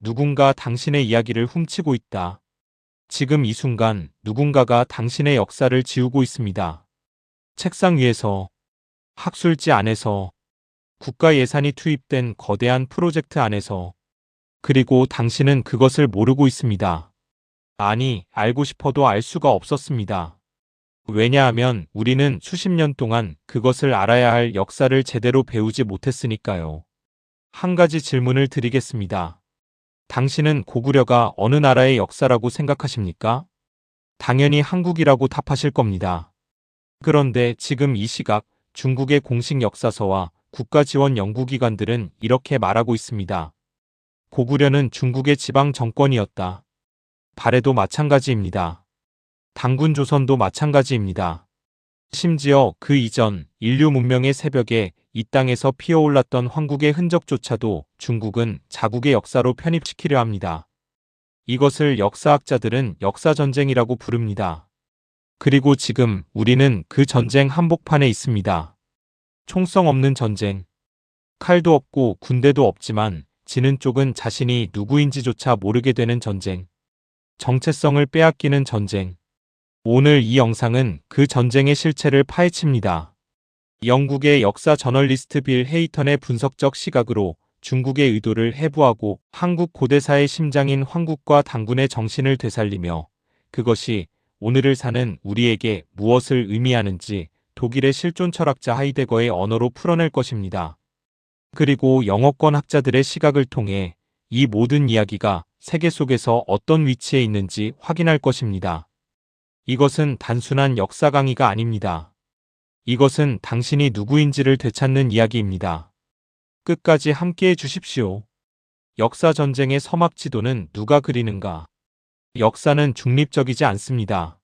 누군가 당신의 이야기를 훔치고 있다. 지금 이 순간 누군가가 당신의 역사를 지우고 있습니다. 책상 위에서, 학술지 안에서, 국가 예산이 투입된 거대한 프로젝트 안에서, 그리고 당신은 그것을 모르고 있습니다. 아니, 알고 싶어도 알 수가 없었습니다. 왜냐하면 우리는 수십 년 동안 그것을 알아야 할 역사를 제대로 배우지 못했으니까요. 한 가지 질문을 드리겠습니다. 당신은 고구려가 어느 나라의 역사라고 생각하십니까? 당연히 한국이라고 답하실 겁니다. 그런데 지금 이 시각 중국의 공식 역사서와 국가 지원 연구기관들은 이렇게 말하고 있습니다. 고구려는 중국의 지방 정권이었다. 발해도 마찬가지입니다. 당군 조선도 마찬가지입니다. 심지어 그 이전 인류 문명의 새벽에 이 땅에서 피어올랐던 황국의 흔적조차도 중국은 자국의 역사로 편입시키려 합니다. 이것을 역사학자들은 역사전쟁이라고 부릅니다. 그리고 지금 우리는 그 전쟁 한복판에 있습니다. 총성 없는 전쟁. 칼도 없고 군대도 없지만 지는 쪽은 자신이 누구인지조차 모르게 되는 전쟁. 정체성을 빼앗기는 전쟁. 오늘 이 영상은 그 전쟁의 실체를 파헤칩니다. 영국의 역사 저널리스트 빌 헤이턴의 분석적 시각으로 중국의 의도를 해부하고 한국 고대사의 심장인 황국과 당군의 정신을 되살리며 그것이 오늘을 사는 우리에게 무엇을 의미하는지 독일의 실존 철학자 하이데거의 언어로 풀어낼 것입니다. 그리고 영어권 학자들의 시각을 통해 이 모든 이야기가 세계 속에서 어떤 위치에 있는지 확인할 것입니다. 이것은 단순한 역사 강의가 아닙니다. 이것은 당신이 누구인지를 되찾는 이야기입니다. 끝까지 함께해 주십시오. 역사 전쟁의 서막 지도는 누가 그리는가? 역사는 중립적이지 않습니다.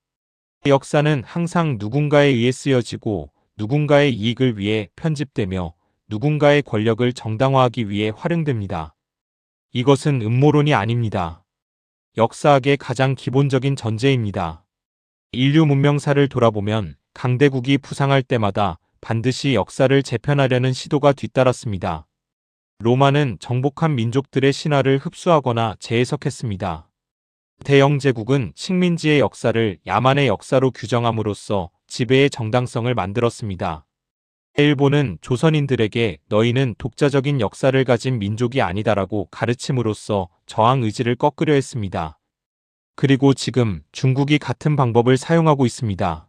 역사는 항상 누군가에 의해 쓰여지고 누군가의 이익을 위해 편집되며 누군가의 권력을 정당화하기 위해 활용됩니다. 이것은 음모론이 아닙니다. 역사학의 가장 기본적인 전제입니다. 인류 문명사를 돌아보면 강대국이 부상할 때마다 반드시 역사를 재편하려는 시도가 뒤따랐습니다. 로마는 정복한 민족들의 신화를 흡수하거나 재해석했습니다. 대영 제국은 식민지의 역사를 야만의 역사로 규정함으로써 지배의 정당성을 만들었습니다. 일본은 조선인들에게 너희는 독자적인 역사를 가진 민족이 아니다라고 가르침으로써 저항 의지를 꺾으려 했습니다. 그리고 지금 중국이 같은 방법을 사용하고 있습니다.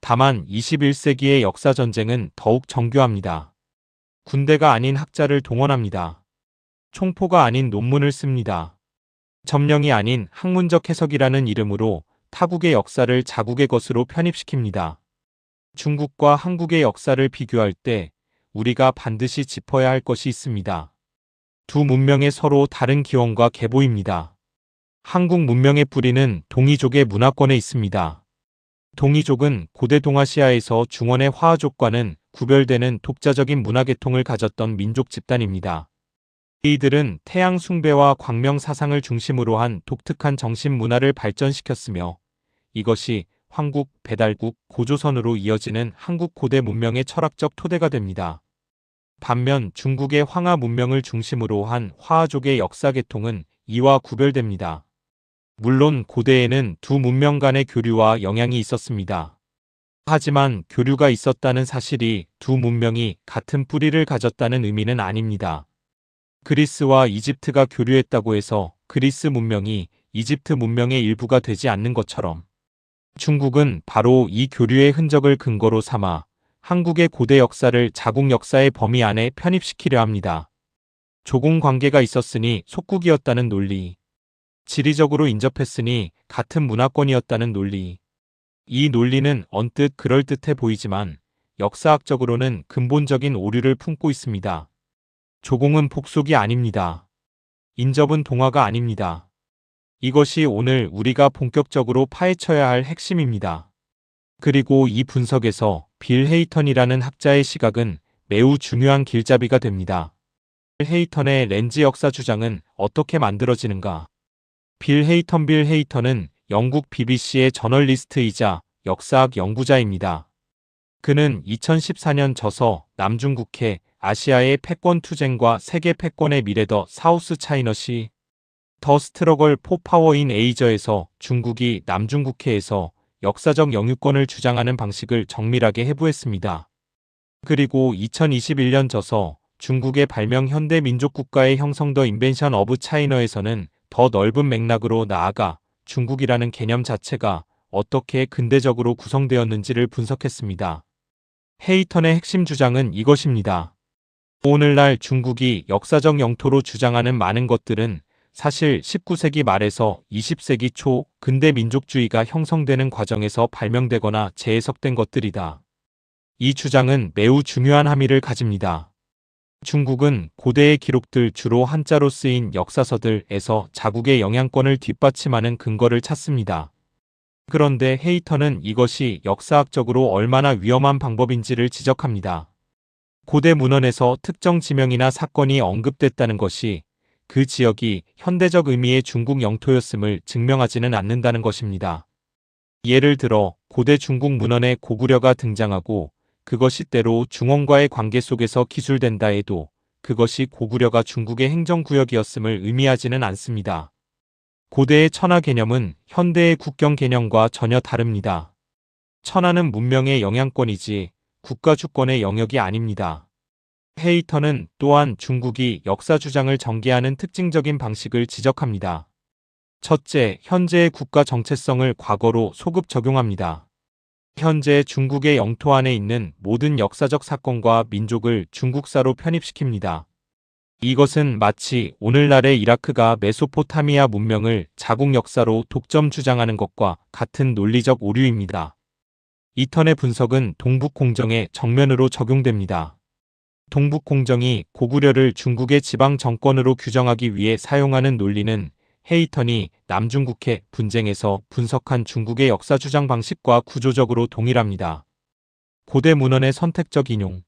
다만 21세기의 역사전쟁은 더욱 정교합니다. 군대가 아닌 학자를 동원합니다. 총포가 아닌 논문을 씁니다. 점령이 아닌 학문적 해석이라는 이름으로 타국의 역사를 자국의 것으로 편입시킵니다. 중국과 한국의 역사를 비교할 때 우리가 반드시 짚어야 할 것이 있습니다. 두 문명의 서로 다른 기원과 계보입니다. 한국 문명의 뿌리는 동이족의 문화권에 있습니다. 동이족은 고대 동아시아에서 중원의 화하족과는 구별되는 독자적인 문화계통을 가졌던 민족 집단입니다. 이들은 태양 숭배와 광명 사상을 중심으로 한 독특한 정신 문화를 발전시켰으며 이것이 황국, 배달국, 고조선으로 이어지는 한국 고대 문명의 철학적 토대가 됩니다. 반면 중국의 황하 문명을 중심으로 한 화하족의 역사계통은 이와 구별됩니다. 물론 고대에는 두 문명 간의 교류와 영향이 있었습니다. 하지만 교류가 있었다는 사실이 두 문명이 같은 뿌리를 가졌다는 의미는 아닙니다. 그리스와 이집트가 교류했다고 해서 그리스 문명이 이집트 문명의 일부가 되지 않는 것처럼 중국은 바로 이 교류의 흔적을 근거로 삼아 한국의 고대 역사를 자국 역사의 범위 안에 편입시키려 합니다. 조공 관계가 있었으니 속국이었다는 논리. 지리적으로 인접했으니 같은 문화권이었다는 논리. 이 논리는 언뜻 그럴듯해 보이지만 역사학적으로는 근본적인 오류를 품고 있습니다. 조공은 복속이 아닙니다. 인접은 동화가 아닙니다. 이것이 오늘 우리가 본격적으로 파헤쳐야 할 핵심입니다. 그리고 이 분석에서 빌 헤이턴이라는 학자의 시각은 매우 중요한 길잡이가 됩니다. 헤이턴의 렌즈 역사 주장은 어떻게 만들어지는가? 빌 헤이턴은 영국 BBC의 저널리스트이자 역사학 연구자입니다. 그는 2014년 저서 남중국해 아시아의 패권 투쟁과 세계 패권의 미래 더 사우스 차이너시 더 스트러걸 포 파워 인 에이저에서 중국이 남중국해에서 역사적 영유권을 주장하는 방식을 정밀하게 해부했습니다. 그리고 2021년 저서 중국의 발명 현대 민족 국가의 형성 더 인벤션 오브 차이너에서는 더 넓은 맥락으로 나아가 중국이라는 개념 자체가 어떻게 근대적으로 구성되었는지를 분석했습니다. 헤이턴의 핵심 주장은 이것입니다. 오늘날 중국이 역사적 영토로 주장하는 많은 것들은 사실 19세기 말에서 20세기 초 근대 민족주의가 형성되는 과정에서 발명되거나 재해석된 것들이다. 이 주장은 매우 중요한 함의를 가집니다. 중국은 고대의 기록들 주로 한자로 쓰인 역사서들에서 자국의 영향권을 뒷받침하는 근거를 찾습니다. 그런데 헤이턴은 이것이 역사학적으로 얼마나 위험한 방법인지를 지적합니다. 고대 문헌에서 특정 지명이나 사건이 언급됐다는 것이 그 지역이 현대적 의미의 중국 영토였음을 증명하지는 않는다는 것입니다. 예를 들어 고대 중국 문헌에 고구려가 등장하고 그것이 때로 중원과의 관계 속에서 기술된다 해도 그것이 고구려가 중국의 행정구역이었음을 의미하지는 않습니다. 고대의 천하 개념은 현대의 국경 개념과 전혀 다릅니다. 천하는 문명의 영향권이지 국가 주권의 영역이 아닙니다. 헤이턴은 또한 중국이 역사 주장을 전개하는 특징적인 방식을 지적합니다. 첫째, 현재의 국가 정체성을 과거로 소급 적용합니다. 현재 중국의 영토 안에 있는 모든 역사적 사건과 민족을 중국사로 편입시킵니다. 이것은 마치 오늘날의 이라크가 메소포타미아 문명을 자국 역사로 독점 주장하는 것과 같은 논리적 오류입니다. 이 턴의 분석은 동북공정에 정면으로 적용됩니다. 동북공정이 고구려를 중국의 지방 정권으로 규정하기 위해 사용하는 논리는 헤이턴이 남중국해 분쟁에서 분석한 중국의 역사 주장 방식과 구조적으로 동일합니다. 고대 문헌의 선택적 인용,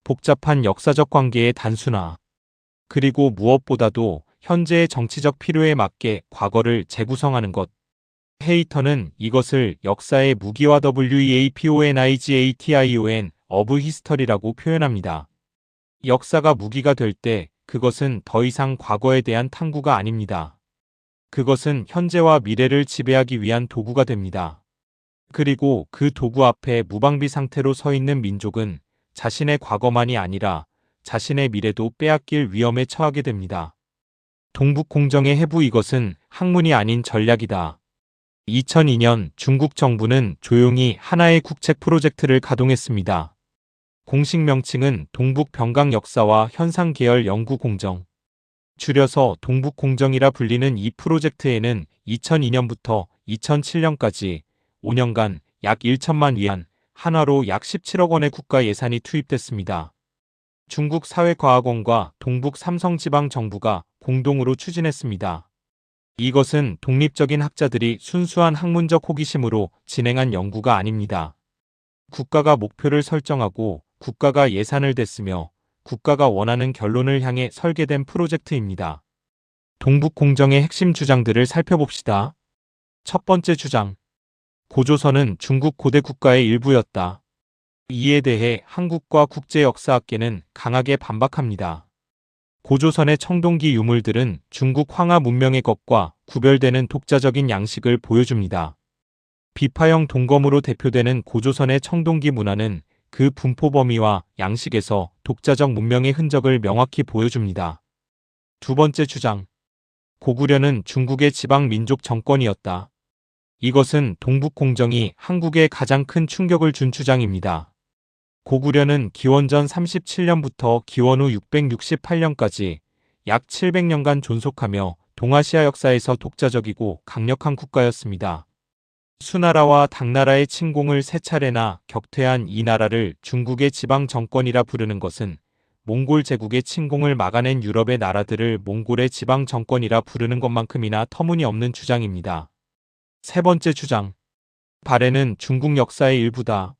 복잡한 역사적 관계의 단순화, 그리고 무엇보다도 현재의 정치적 필요에 맞게 과거를 재구성하는 것. 헤이턴은 이것을 역사의 무기화 WEAPONIGATION of history라고 표현합니다. 역사가 무기가 될 때 그것은 더 이상 과거에 대한 탐구가 아닙니다. 그것은 현재와 미래를 지배하기 위한 도구가 됩니다. 그리고 그 도구 앞에 무방비 상태로 서 있는 민족은 자신의 과거만이 아니라 자신의 미래도 빼앗길 위험에 처하게 됩니다. 동북공정의 해부 이것은 학문이 아닌 전략이다. 2002년 중국 정부는 조용히 하나의 국책 프로젝트를 가동했습니다. 공식 명칭은 동북병강 역사와 현상 계열 연구 공정. 줄여서 동북공정이라 불리는 이 프로젝트에는 2002년부터 2007년까지 5년간 약 1천만 위안, 한화로 약 17억 원의 국가 예산이 투입됐습니다. 중국 사회과학원과 동북 삼성지방정부가 공동으로 추진했습니다. 이것은 독립적인 학자들이 순수한 학문적 호기심으로 진행한 연구가 아닙니다. 국가가 목표를 설정하고 국가가 예산을 댔으며 국가가 원하는 결론을 향해 설계된 프로젝트입니다. 동북공정의 핵심 주장들을 살펴봅시다. 첫 번째 주장. 고조선은 중국 고대 국가의 일부였다. 이에 대해 한국과 국제역사학계는 강하게 반박합니다. 고조선의 청동기 유물들은 중국 황하 문명의 것과 구별되는 독자적인 양식을 보여줍니다. 비파형 동검으로 대표되는 고조선의 청동기 문화는 그 분포 범위와 양식에서 독자적 문명의 흔적을 명확히 보여줍니다. 두 번째 주장. 고구려는 중국의 지방 민족 정권이었다. 이것은 동북공정이 한국에 가장 큰 충격을 준 주장입니다. 고구려는 기원전 37년부터 기원 후 668년까지 약 700년간 존속하며 동아시아 역사에서 독자적이고 강력한 국가였습니다. 수나라와 당나라의 침공을 세 차례나 격퇴한 이 나라를 중국의 지방 정권이라 부르는 것은 몽골 제국의 침공을 막아낸 유럽의 나라들을 몽골의 지방 정권이라 부르는 것만큼이나 터무니없는 주장입니다. 세 번째 주장. 발해는 중국 역사의 일부다.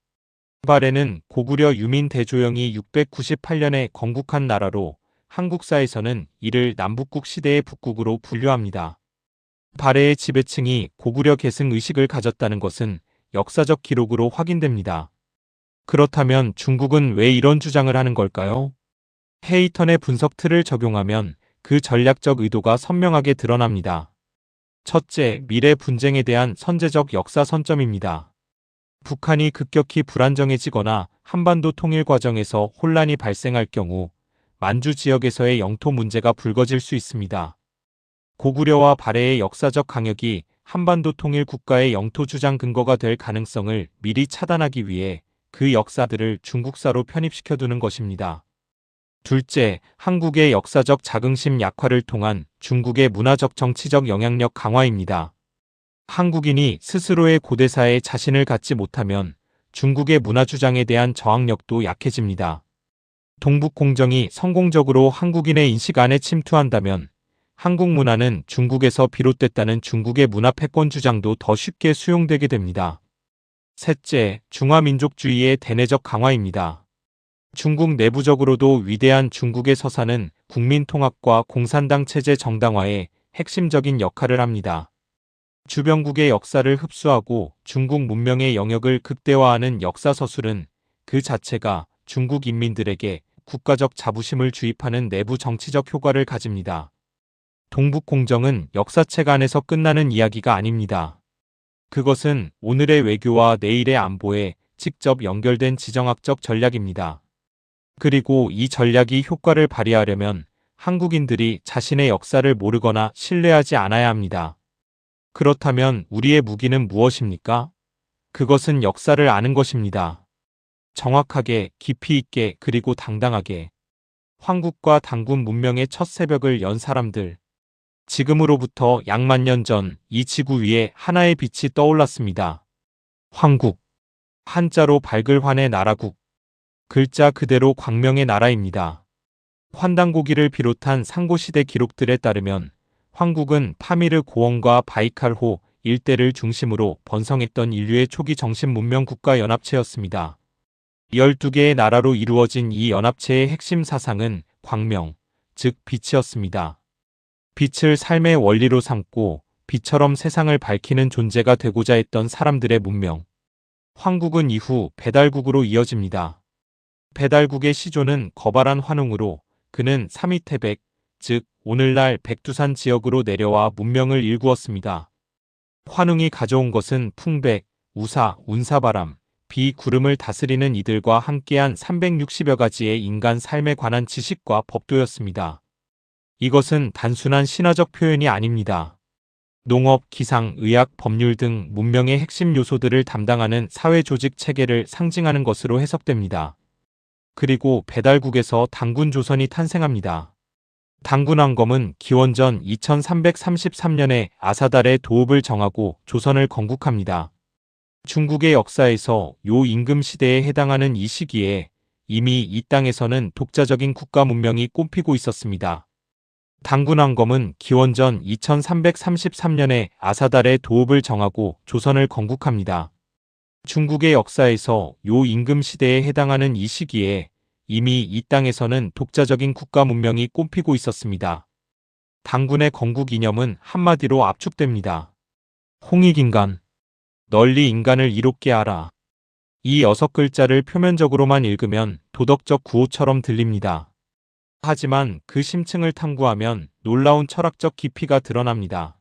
발해는 고구려 유민 대조영이 698년에 건국한 나라로 한국사에서는 이를 남북국 시대의 북국으로 분류합니다. 발해의 지배층이 고구려 계승 의식을 가졌다는 것은 역사적 기록으로 확인됩니다. 그렇다면 중국은 왜 이런 주장을 하는 걸까요? 헤이턴의 분석 틀을 적용하면 그 전략적 의도가 선명하게 드러납니다. 첫째, 미래 분쟁에 대한 선제적 역사 선점입니다. 북한이 급격히 불안정해지거나 한반도 통일 과정에서 혼란이 발생할 경우 만주 지역에서의 영토 문제가 불거질 수 있습니다. 고구려와 발해의 역사적 강역이 한반도 통일 국가의 영토 주장 근거가 될 가능성을 미리 차단하기 위해 그 역사들을 중국사로 편입시켜두는 것입니다. 둘째, 한국의 역사적 자긍심 약화를 통한 중국의 문화적 정치적 영향력 강화입니다. 한국인이 스스로의 고대사에 자신을 갖지 못하면 중국의 문화 주장에 대한 저항력도 약해집니다. 동북공정이 성공적으로 한국인의 인식 안에 침투한다면 한국 문화는 중국에서 비롯됐다는 중국의 문화 패권 주장도 더 쉽게 수용되게 됩니다. 셋째, 중화민족주의의 대내적 강화입니다. 중국 내부적으로도 위대한 중국의 서사는 국민통합과 공산당 체제 정당화에 핵심적인 역할을 합니다. 주변국의 역사를 흡수하고 중국 문명의 영역을 극대화하는 역사서술은 그 자체가 중국 인민들에게 국가적 자부심을 주입하는 내부 정치적 효과를 가집니다. 동북공정은 역사책 안에서 끝나는 이야기가 아닙니다. 그것은 오늘의 외교와 내일의 안보에 직접 연결된 지정학적 전략입니다. 그리고 이 전략이 효과를 발휘하려면 한국인들이 자신의 역사를 모르거나 신뢰하지 않아야 합니다. 그렇다면 우리의 무기는 무엇입니까? 그것은 역사를 아는 것입니다. 정확하게, 깊이 있게, 그리고 당당하게. 황국과 당군 문명의 첫 새벽을 연 사람들. 지금으로부터 약만 년 전 이 지구 위에 하나의 빛이 떠올랐습니다. 황국. 한자로 발글환의 나라국. 글자 그대로 광명의 나라입니다. 환단고기를 비롯한 상고시대 기록들에 따르면 황국은 파미르 고원과 바이칼호 일대를 중심으로 번성했던 인류의 초기 정신 문명 국가 연합체였습니다. 12개의 나라로 이루어진 이 연합체의 핵심 사상은 광명, 즉 빛이었습니다. 빛을 삶의 원리로 삼고 빛처럼 세상을 밝히는 존재가 되고자 했던 사람들의 문명. 황국은 이후 배달국으로 이어집니다. 배달국의 시조는 거발한 환웅으로 그는 삼위태백, 즉 오늘날 백두산 지역으로 내려와 문명을 일구었습니다. 환웅이 가져온 것은 풍백, 우사, 운사바람, 비, 구름을 다스리는 이들과 함께한 360여 가지의 인간 삶에 관한 지식과 법도였습니다. 이것은 단순한 신화적 표현이 아닙니다. 농업, 기상, 의학, 법률 등 문명의 핵심 요소들을 담당하는 사회 조직 체계를 상징하는 것으로 해석됩니다. 그리고 배달국에서 당군 조선이 탄생합니다. 당군 왕검은 기원전 2333년에 아사달의 도읍을 정하고 조선을 건국합니다. 중국의 역사에서 요 임금 시대에 해당하는 이 시기에 이미 이 땅에서는 독자적인 국가 문명이 꽃피고 있었습니다. 당군 왕검은 기원전 2333년에 아사달의 도읍을 정하고 조선을 건국합니다. 중국의 역사에서 요 임금 시대에 해당하는 이 시기에 이미 이 땅에서는 독자적인 국가 문명이 꽃피고 있었습니다. 당군의 건국 이념은 한마디로 압축됩니다. 홍익인간. 널리 인간을 이롭게 하라. 이 6글자를 표면적으로만 읽으면 도덕적 구호처럼 들립니다. 하지만 그 심층을 탐구하면 놀라운 철학적 깊이가 드러납니다.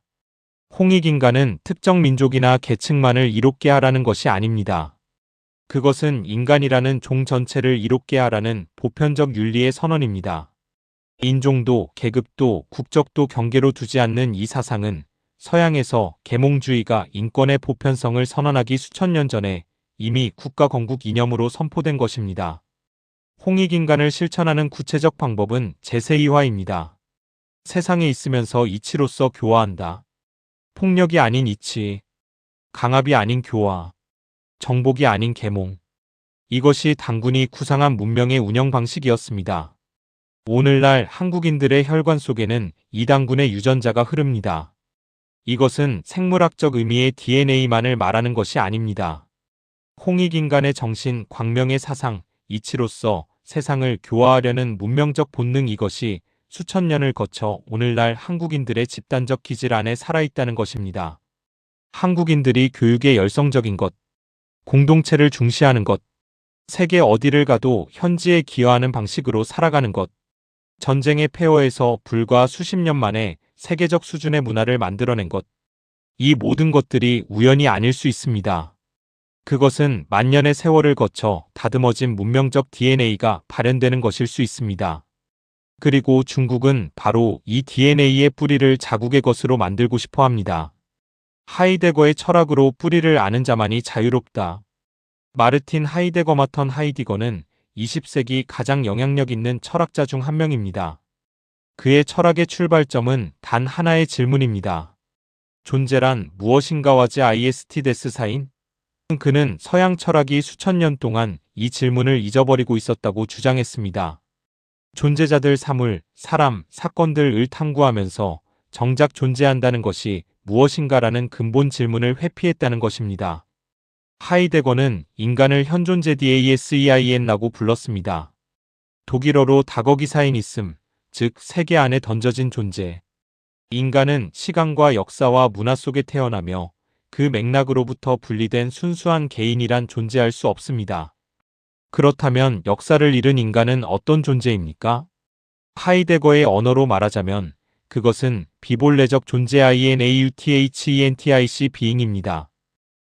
홍익인간은 특정 민족이나 계층만을 이롭게 하라는 것이 아닙니다. 그것은 인간이라는 종 전체를 이롭게 하라는 보편적 윤리의 선언입니다. 인종도 계급도 국적도 경계로 두지 않는 이 사상은 서양에서 계몽주의가 인권의 보편성을 선언하기 수천 년 전에 이미 국가 건국 이념으로 선포된 것입니다. 홍익인간을 실천하는 구체적 방법은 제세이화입니다. 세상에 있으면서 이치로서 교화한다. 폭력이 아닌 이치, 강압이 아닌 교화, 정복이 아닌 계몽. 이것이 당군이 구상한 문명의 운영 방식이었습니다. 오늘날 한국인들의 혈관 속에는 이 당군의 유전자가 흐릅니다. 이것은 생물학적 의미의 DNA만을 말하는 것이 아닙니다. 홍익인간의 정신, 광명의 사상, 이치로서 세상을 교화하려는 문명적 본능, 이것이 수천 년을 거쳐 오늘날 한국인들의 집단적 기질 안에 살아있다는 것입니다. 한국인들이 교육에 열성적인 것, 공동체를 중시하는 것, 세계 어디를 가도 현지에 기여하는 방식으로 살아가는 것, 전쟁의 폐허에서 불과 수십 년 만에 세계적 수준의 문화를 만들어낸 것. 이 모든 것들이 우연이 아닐 수 있습니다. 그것은 만년의 세월을 거쳐 다듬어진 문명적 DNA가 발현되는 것일 수 있습니다. 그리고 중국은 바로 이 DNA의 뿌리를 자국의 것으로 만들고 싶어 합니다. 하이데거의 철학으로 뿌리를 아는 자만이 자유롭다. 마르틴 하이데거 마턴 하이디거는 20세기 가장 영향력 있는 철학자 중 한 명입니다. 그의 철학의 출발점은 단 하나의 질문입니다. 존재란 무엇인가와 IST 사인? 그는 서양 철학이 수천 년 동안 이 질문을 잊어버리고 있었다고 주장했습니다. 존재자들 사물, 사람, 사건들을 탐구하면서 정작 존재한다는 것이 무엇인가라는 근본 질문을 회피했다는 것입니다. 하이데거는 인간을 현존재 DASEIN라고 불렀습니다. 독일어로 다거기사인이씀, 즉 세계 안에 던져진 존재. 인간은 시간과 역사와 문화 속에 태어나며 그 맥락으로부터 분리된 순수한 개인이란 존재할 수 없습니다. 그렇다면 역사를 잃은 인간은 어떤 존재입니까? 하이데거의 언어로 말하자면 그것은 비본래적 존재 INAUTHENTIC 비잉입니다.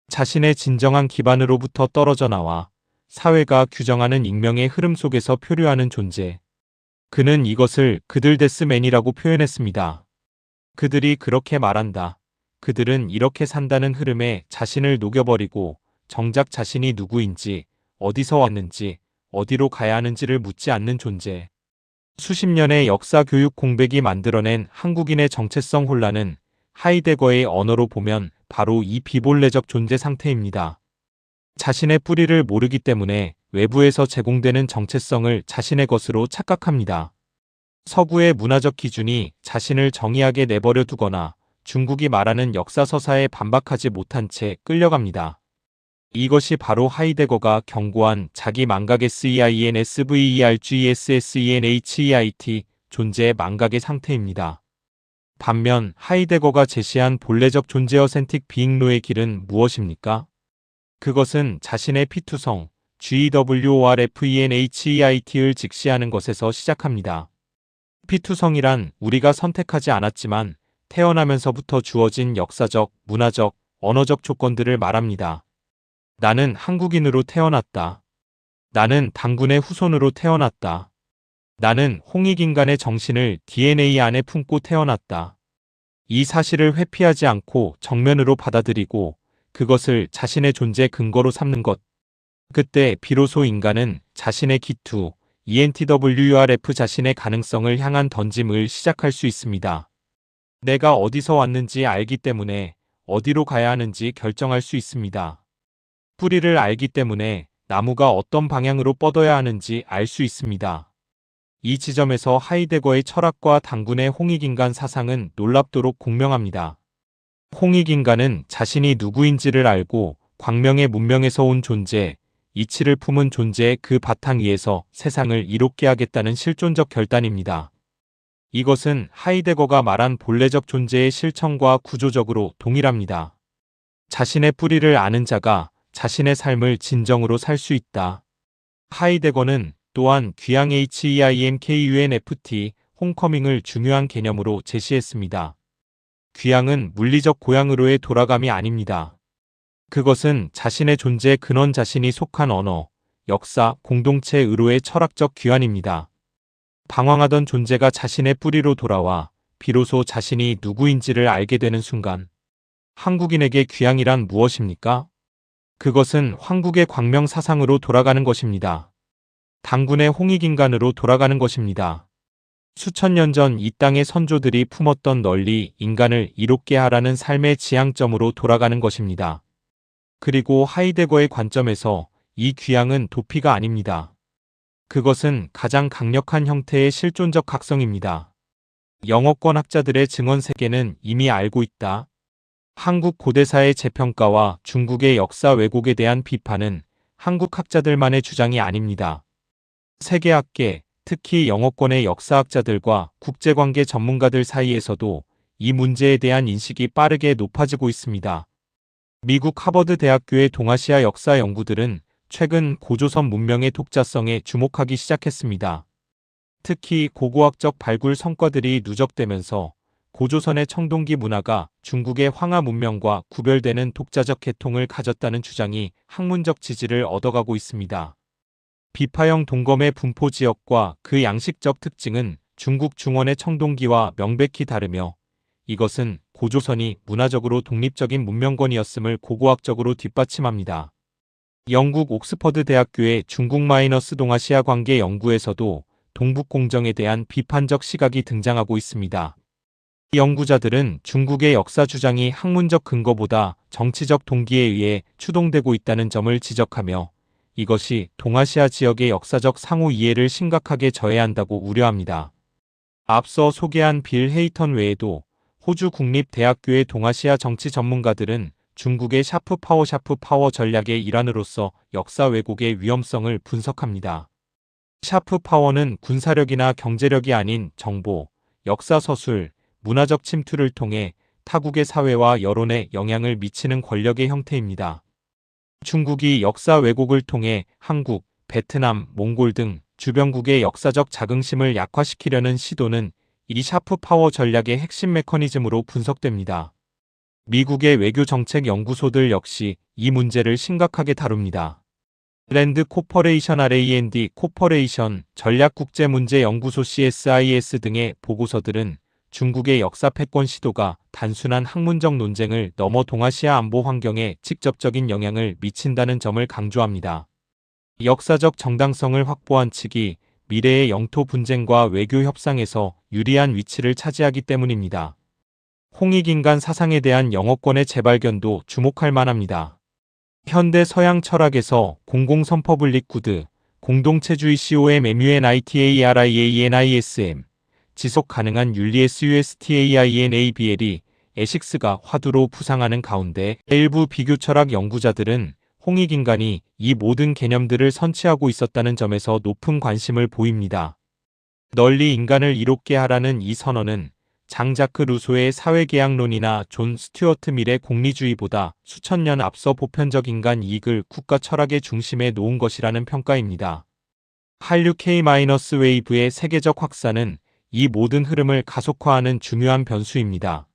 자신의 진정한 기반으로부터 떨어져 나와 사회가 규정하는 익명의 흐름 속에서 표류하는 존재. 그는 이것을 그들 데스맨이라고 표현했습니다. 그들이 그렇게 말한다. 그들은 이렇게 산다는 흐름에 자신을 녹여버리고 정작 자신이 누구인지, 어디서 왔는지, 어디로 가야 하는지를 묻지 않는 존재. 수십 년의 역사 교육 공백이 만들어낸 한국인의 정체성 혼란은 하이데거의 언어로 보면 바로 이 비본래적 존재 상태입니다. 자신의 뿌리를 모르기 때문에 외부에서 제공되는 정체성을 자신의 것으로 착각합니다. 서구의 문화적 기준이 자신을 정의하게 내버려 두거나 중국이 말하는 역사서사에 반박하지 못한 채 끌려갑니다. 이것이 바로 하이데거가 경고한 자기 망각의 SEINSVERGESSENHEIT 존재의 망각의 상태입니다. 반면 하이데거가 제시한 본래적 존재 어센틱 비잉로의 길은 무엇입니까? 그것은 자신의 피투성, GWORFENHEIT를 직시하는 것에서 시작합니다. 피투성이란 우리가 선택하지 않았지만 태어나면서부터 주어진 역사적, 문화적, 언어적 조건들을 말합니다. 나는 한국인으로 태어났다. 나는 당군의 후손으로 태어났다. 나는 홍익인간의 정신을 DNA 안에 품고 태어났다. 이 사실을 회피하지 않고 정면으로 받아들이고 그것을 자신의 존재 근거로 삼는 것. 그때 비로소 인간은 자신의 기투, ENTWRF 자신의 가능성을 향한 던짐을 시작할 수 있습니다. 내가 어디서 왔는지 알기 때문에 어디로 가야 하는지 결정할 수 있습니다. 뿌리를 알기 때문에 나무가 어떤 방향으로 뻗어야 하는지 알 수 있습니다. 이 지점에서 하이데거의 철학과 당군의 홍익인간 사상은 놀랍도록 공명합니다. 홍익인간은 자신이 누구인지를 알고 광명의 문명에서 온 존재, 이치를 품은 존재의 그 바탕 위에서 세상을 이롭게 하겠다는 실존적 결단입니다. 이것은 하이데거가 말한 본래적 존재의 실천과 구조적으로 동일합니다. 자신의 뿌리를 아는 자가 자신의 삶을 진정으로 살 수 있다. 하이데거는 또한 귀향 HEIMKUNFT, 홈커밍을 중요한 개념으로 제시했습니다. 귀향은 물리적 고향으로의 돌아감이 아닙니다. 그것은 자신의 존재 근원 자신이 속한 언어, 역사, 공동체의로의 철학적 귀환입니다. 방황하던 존재가 자신의 뿌리로 돌아와 비로소 자신이 누구인지를 알게 되는 순간. 한국인에게 귀향이란 무엇입니까? 그것은 황국의 광명 사상으로 돌아가는 것입니다. 당군의 홍익인간으로 돌아가는 것입니다. 수천 년 전 이 땅의 선조들이 품었던 널리 인간을 이롭게 하라는 삶의 지향점으로 돌아가는 것입니다. 그리고 하이데거의 관점에서 이 귀향은 도피가 아닙니다. 그것은 가장 강력한 형태의 실존적 각성입니다. 영어권 학자들의 증언 세계는 이미 알고 있다. 한국 고대사의 재평가와 중국의 역사 왜곡에 대한 비판은 한국 학자들만의 주장이 아닙니다. 세계학계, 특히 영어권의 역사학자들과 국제관계 전문가들 사이에서도 이 문제에 대한 인식이 빠르게 높아지고 있습니다. 미국 하버드 대학교의 동아시아 역사 연구들은 최근 고조선 문명의 독자성에 주목하기 시작했습니다. 특히 고고학적 발굴 성과들이 누적되면서 고조선의 청동기 문화가 중국의 황하 문명과 구별되는 독자적 계통을 가졌다는 주장이 학문적 지지를 얻어가고 있습니다. 비파형 동검의 분포 지역과 그 양식적 특징은 중국 중원의 청동기와 명백히 다르며 이것은 고조선이 문화적으로 독립적인 문명권이었음을 고고학적으로 뒷받침합니다. 영국 옥스퍼드 대학교의 중국-동아시아 관계 연구에서도 동북공정에 대한 비판적 시각이 등장하고 있습니다. 이 연구자들은 중국의 역사 주장이 학문적 근거보다 정치적 동기에 의해 추동되고 있다는 점을 지적하며 이것이 동아시아 지역의 역사적 상호 이해를 심각하게 저해한다고 우려합니다. 앞서 소개한 빌 헤이턴 외에도 호주 국립대학교의 동아시아 정치 전문가들은 중국의 샤프 파워 전략의 일환으로서 역사 왜곡의 위험성을 분석합니다. 샤프 파워는 군사력이나 경제력이 아닌 정보, 역사 서술, 문화적 침투를 통해 타국의 사회와 여론에 영향을 미치는 권력의 형태입니다. 중국이 역사 왜곡을 통해 한국, 베트남, 몽골 등 주변국의 역사적 자긍심을 약화시키려는 시도는 이 샤프 파워 전략의 핵심 메커니즘으로 분석됩니다. 미국의 외교정책연구소들 역시 이 문제를 심각하게 다룹니다. 랜드 코퍼레이션 R&D 코퍼레이션 전략국제문제연구소 CSIS 등의 보고서들은 중국의 역사 패권 시도가 단순한 학문적 논쟁을 넘어 동아시아 안보 환경에 직접적인 영향을 미친다는 점을 강조합니다. 역사적 정당성을 확보한 측이 미래의 영토 분쟁과 외교 협상에서 유리한 위치를 차지하기 때문입니다. 홍익인간 사상에 대한 영어권의 재발견도 주목할 만합니다. 현대 서양 철학에서 공공선퍼블릭 구드, 공동체주의 COMMUNITARIANISM, 지속 가능한 윤리 SUSTAINABL이 에식스가 화두로 부상하는 가운데 일부 비교 철학 연구자들은 홍익인간이 이 모든 개념들을 선취하고 있었다는 점에서 높은 관심을 보입니다. 널리 인간을 이롭게 하라는 이 선언은 장자크 루소의 사회계약론이나 존 스튜어트 밀의 공리주의보다 수천 년 앞서 보편적 인간 이익을 국가 철학의 중심에 놓은 것이라는 평가입니다. 한류 K-웨이브의 세계적 확산은 이 모든 흐름을 가속화하는 중요한 변수입니다.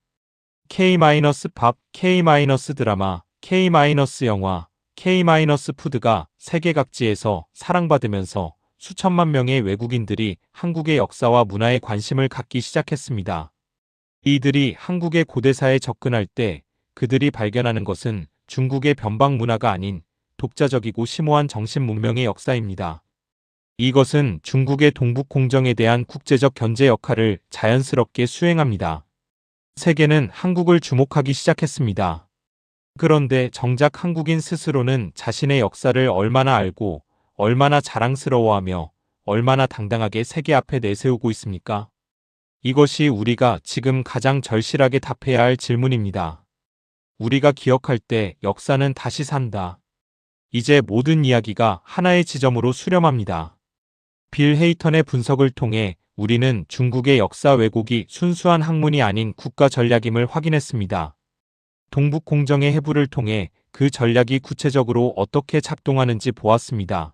K-팝, K-드라마, K-영화, K-푸드가 세계 각지에서 사랑받으면서 수천만 명의 외국인들이 한국의 역사와 문화에 관심을 갖기 시작했습니다. 이들이 한국의 고대사에 접근할 때 그들이 발견하는 것은 중국의 변방 문화가 아닌 독자적이고 심오한 정신 문명의 역사입니다. 이것은 중국의 동북공정에 대한 국제적 견제 역할을 자연스럽게 수행합니다. 세계는 한국을 주목하기 시작했습니다. 그런데 정작 한국인 스스로는 자신의 역사를 얼마나 알고 얼마나 자랑스러워하며 얼마나 당당하게 세계 앞에 내세우고 있습니까? 이것이 우리가 지금 가장 절실하게 답해야 할 질문입니다. 우리가 기억할 때 역사는 다시 산다. 이제 모든 이야기가 하나의 지점으로 수렴합니다. 빌 헤이턴의 분석을 통해 우리는 중국의 역사 왜곡이 순수한 학문이 아닌 국가 전략임을 확인했습니다. 동북공정의 해부를 통해 그 전략이 구체적으로 어떻게 작동하는지 보았습니다.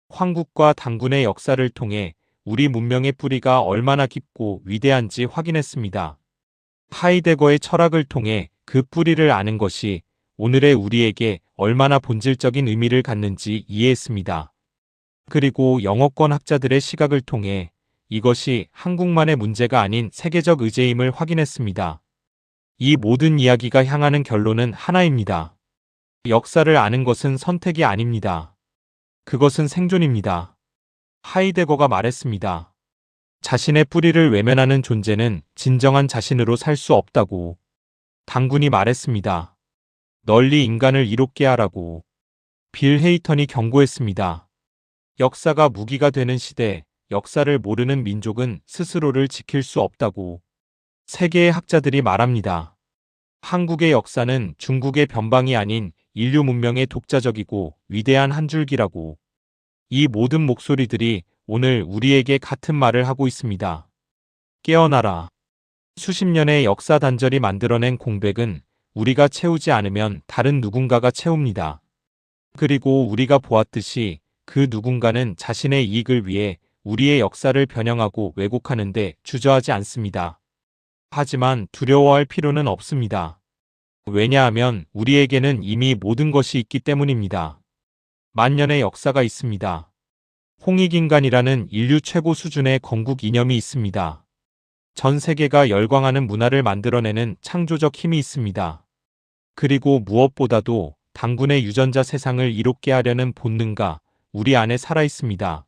황국과 단군의 역사를 통해 우리 문명의 뿌리가 얼마나 깊고 위대한지 확인했습니다. 하이데거의 철학을 통해 그 뿌리를 아는 것이 오늘의 우리에게 얼마나 본질적인 의미를 갖는지 이해했습니다. 그리고 영어권 학자들의 시각을 통해 이것이 한국만의 문제가 아닌 세계적 의제임을 확인했습니다. 이 모든 이야기가 향하는 결론은 하나입니다. 역사를 아는 것은 선택이 아닙니다. 그것은 생존입니다. 하이데거가 말했습니다. 자신의 뿌리를 외면하는 존재는 진정한 자신으로 살 수 없다고. 단군이 말했습니다. 널리 인간을 이롭게 하라고. 빌 헤이턴이 경고했습니다. 역사가 무기가 되는 시대, 역사를 모르는 민족은 스스로를 지킬 수 없다고. 세계의 학자들이 말합니다. 한국의 역사는 중국의 변방이 아닌 인류 문명의 독자적이고 위대한 한 줄기라고. 이 모든 목소리들이 오늘 우리에게 같은 말을 하고 있습니다. 깨어나라. 수십 년의 역사 단절이 만들어낸 공백은 우리가 채우지 않으면 다른 누군가가 채웁니다. 그리고 우리가 보았듯이 그 누군가는 자신의 이익을 위해 우리의 역사를 변형하고 왜곡하는데 주저하지 않습니다. 하지만 두려워할 필요는 없습니다. 왜냐하면 우리에게는 이미 모든 것이 있기 때문입니다. 만년의 역사가 있습니다. 홍익인간이라는 인류 최고 수준의 건국 이념이 있습니다. 전 세계가 열광하는 문화를 만들어내는 창조적 힘이 있습니다. 그리고 무엇보다도 당군의 유전자 세상을 이롭게 하려는 본능가 우리 안에 살아 있습니다.